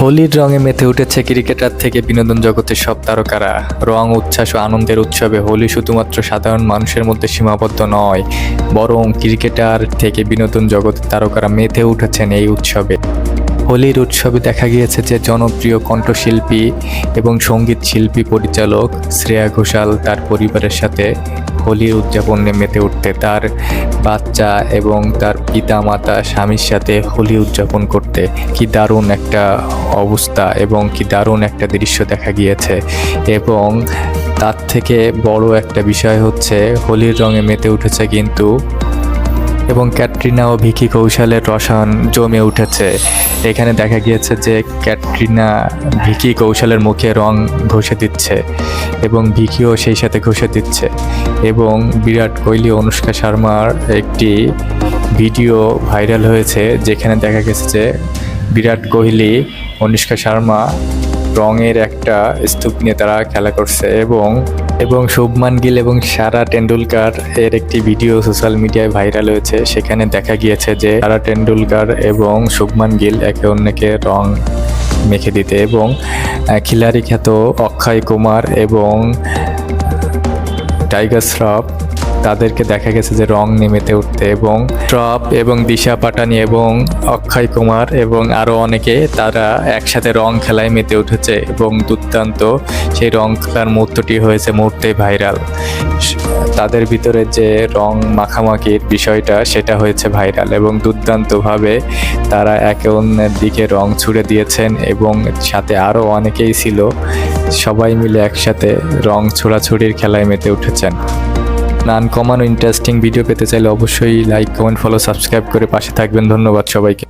হোলির রঙে মেতে উঠেছে ক্রিকেটার থেকে বিনোদন জগতের সব তারকারা। রং, উচ্ছ্বাস ও আনন্দের উৎসবে হোলি শুধুমাত্র সাধারণ মানুষের মধ্যে সীমাবদ্ধ নয়, বরং ক্রিকেটার থেকে বিনোদন জগতের তারকারা মেতে উঠেছেন এই উৎসবে। হোলির উৎসবে দেখা গিয়েছে যে জনপ্রিয় কণ্ঠশিল্পী এবং সঙ্গীত শিল্পী পরিচালক শ্রেয়া ঘোষাল তার পরিবারের সাথে হোলির উদযাপনে মেতে উঠতে, তার বাচ্চা এবং তার পিতা মাতা স্বামীর সাথে হোলি উদযাপন করতে। কি দারুণ একটা অবস্থা এবং কি দারুণ একটা দৃশ্য দেখা গিয়েছে। এবং তার থেকে বড় একটা বিষয় হচ্ছে হোলির রঙে মেতে উঠেছে কিন্তু এবং ক্যাটরিনা ও ভিকি কৌশলের রসায়ন জমে উঠেছে। এখানে দেখা গিয়েছে যে ক্যাটরিনা ভিকি কৌশলের মুখে রং ঘষে দিচ্ছে এবং ভিকিও সেই সাথে ঘষে দিচ্ছে। এবং বিরাট কোহলি, অনুষ্কা শর্মার একটি ভিডিও ভাইরাল হয়েছে যেখানে দেখা গেছে যে বিরাট কোহলি, অনুষ্কা শর্মা রঙের একটা স্তূপ নিয়ে তারা খেলা করছে এবং শুভমান গিল এবং সারা টেন্ডুলকার এর একটি ভিডিও সোশ্যাল মিডিয়ায় ভাইরাল হয়েছে। সেখানে দেখা গিয়েছে যে সারা টেন্ডুলকার এবং শুভমান গিল একে অন্যকে রং মেখে দিতে এবং খিলাড়ি খ্যাত অক্ষয় কুমার এবং টাইগার শ্রফ তাদেরকে দেখা গেছে যে রং মেতে উঠতে এবং শ্রফ এবং দিশা পাটানি এবং অক্ষয় কুমার এবং আরও অনেকে তারা একসাথে রং খেলায় মেতে উঠেছে এবং দুর্দান্ত সেই রং খেলার মুহূর্তটি হয়েছে মুহূর্তেই ভাইরাল। তাদের ভিতরে যে রং মাখামাখির বিষয়টা সেটা হয়েছে ভাইরাল এবং দুর্দান্তভাবে তারা একে অন্যের দিকে রং ছুড়ে দিয়েছেন এবং সাথে আরও অনেকেই ছিল। সবাই মিলে একসাথে রং ছোড়াছুড়ির খেলায় মেতে উঠেছেন। আনকমন ও ইন্টারেস্টিং ভিডিও পেতে চাইলে অবশ্যই লাইক, কমেন্ট, ফলো, সাবস্ক্রাইব করে পাশে থাকবেন। ধন্যবাদ সবাইকে।